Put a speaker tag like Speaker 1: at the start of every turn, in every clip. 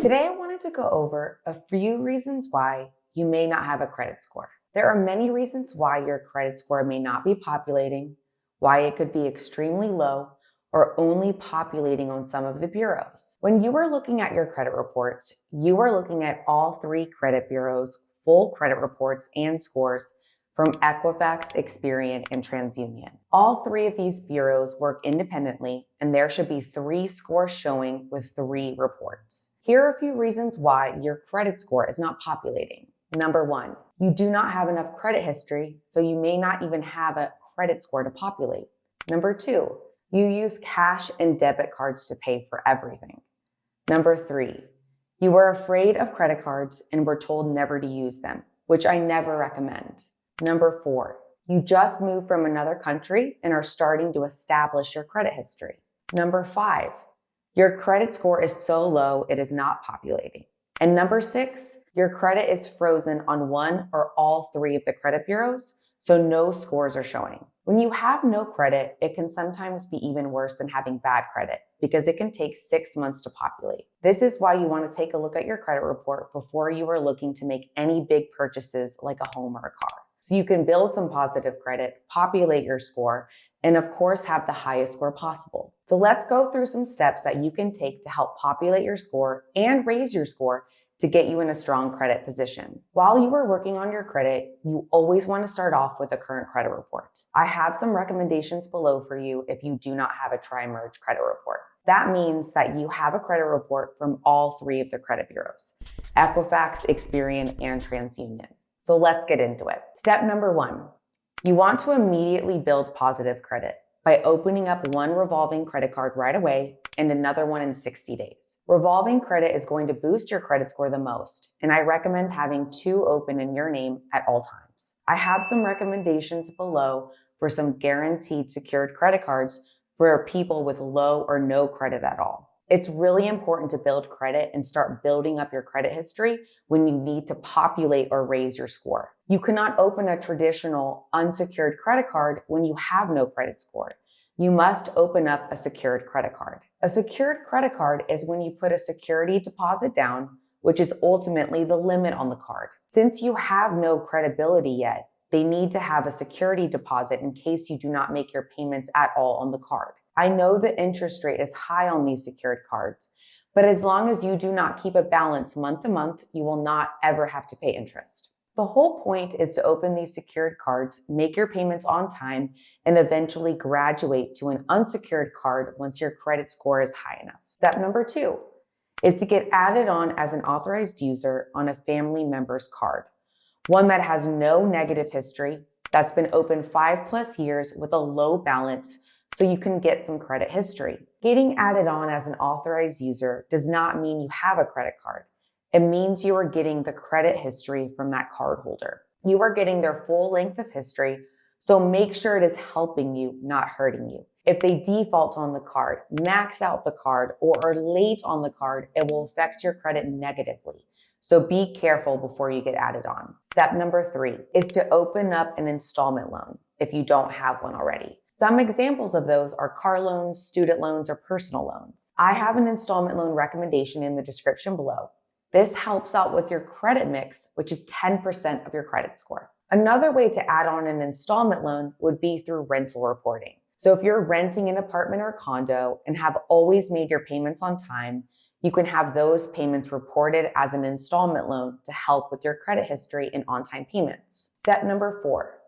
Speaker 1: Today, I wanted to go over a few reasons why you may not have a credit score. There are many reasons why your credit score may not be populating, why it could be extremely low, or only populating on some of the bureaus. When you are looking at your credit reports, you are looking at all three credit bureaus' full credit reports and scores from Equifax, Experian, and TransUnion. All three of these bureaus work independently, and there should be 3 scores showing with 3 reports. Here are a few reasons why your credit score is not populating. Number 1, you do not have enough credit history, so you may not even have a credit score to populate. Number 2, you use cash and debit cards to pay for everything. Number 3, you were afraid of credit cards and were told never to use them, which I never recommend. Number 4, you just moved from another country and are starting to establish your credit history. Number 5, your credit score is so low it is not populating. And number 6, your credit is frozen on one or all 3 of the credit bureaus, so no scores are showing. When you have no credit, it can sometimes be even worse than having bad credit because it can take 6 months to populate. This is why you want to take a look at your credit report before you are looking to make any big purchases like a home or a car. So you can build some positive credit, populate your score, and of course have the highest score possible. So let's go through some steps that you can take to help populate your score and raise your score to get you in a strong credit position. While you are working on your credit, you always want to start off with a current credit report. I have some recommendations below for you if you do not have a tri-merge credit report. That means that you have a credit report from all 3 of the credit bureaus, Equifax, Experian, and TransUnion. So let's get into it. Step number 1, you want to immediately build positive credit by opening up one revolving credit card right away and another one in 60 days. Revolving credit is going to boost your credit score the most, and I recommend having 2 open in your name at all times. I have some recommendations below for some guaranteed secured credit cards for people with low or no credit at all. It's really important to build credit and start building up your credit history when you need to populate or raise your score. You cannot open a traditional unsecured credit card when you have no credit score. You must open up a secured credit card. A secured credit card is when you put a security deposit down, which is ultimately the limit on the card. Since you have no credibility yet, they need to have a security deposit in case you do not make your payments at all on the card. I know the interest rate is high on these secured cards, but as long as you do not keep a balance month to month, you will not ever have to pay interest. The whole point is to open these secured cards, make your payments on time, and eventually graduate to an unsecured card once your credit score is high enough. Step number 2 is to get added on as an authorized user on a family member's card, one that has no negative history, that's been open 5+ years with a low balance, so you can get some credit history. Getting added on as an authorized user does not mean you have a credit card. It means you are getting the credit history from that card holder. You are getting their full length of history, so make sure it is helping you, not hurting you. If they default on the card, max out the card, or are late on the card, it will affect your credit negatively. So be careful before you get added on. Step number 3 is to open up an installment loan if you don't have one already. Some examples of those are car loans, student loans, or personal loans. I have an installment loan recommendation in the description below. This helps out with your credit mix, which is 10% of your credit score. Another way to add on an installment loan would be through rental reporting. So if you're renting an apartment or condo and have always made your payments on time, you can have those payments reported as an installment loan to help with your credit history and on-time payments. Step number 4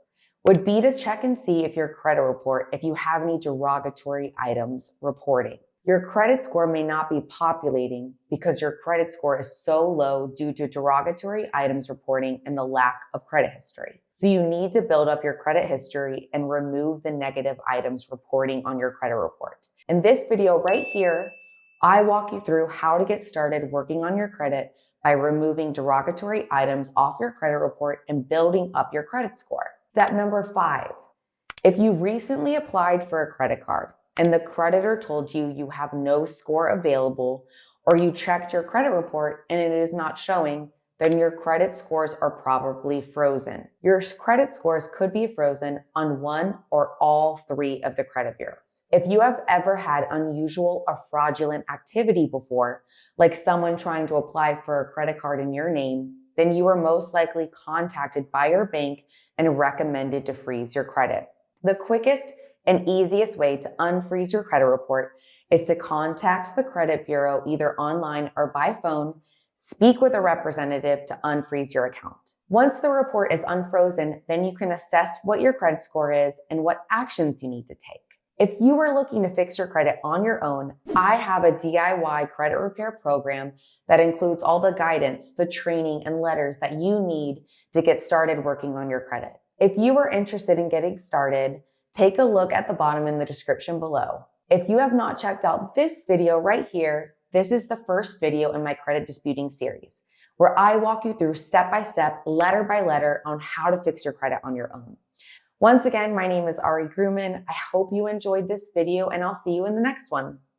Speaker 1: would be to check and see if your credit report, if you have any derogatory items reporting. Your credit score may not be populating because your credit score is so low due to derogatory items reporting and the lack of credit history. So you need to build up your credit history and remove the negative items reporting on your credit report. In this video right here, I walk you through how to get started working on your credit by removing derogatory items off your credit report and building up your credit score. Step number 5, if you recently applied for a credit card and the creditor told you you have no score available, or you checked your credit report and it is not showing, then your credit scores are probably frozen. Your credit scores could be frozen on one or all three of the credit bureaus. If you have ever had unusual or fraudulent activity before, like someone trying to apply for a credit card in your name, then you were most likely contacted by your bank and recommended to freeze your credit. The quickest and easiest way to unfreeze your credit report is to contact the credit bureau either online or by phone. Speak with a representative to unfreeze your account. Once the report is unfrozen, then you can assess what your credit score is and what actions you need to take. If you are looking to fix your credit on your own, I have a DIY credit repair program that includes all the guidance, the training, and letters that you need to get started working on your credit. If you are interested in getting started, take a look at the bottom in the description below. If you have not checked out this video right here, this is the first video in my credit disputing series, where I walk you through step-by-step, letter by letter on how to fix your credit on your own. Once again, my name is Ari Gruman. I hope you enjoyed this video and I'll see you in the next one.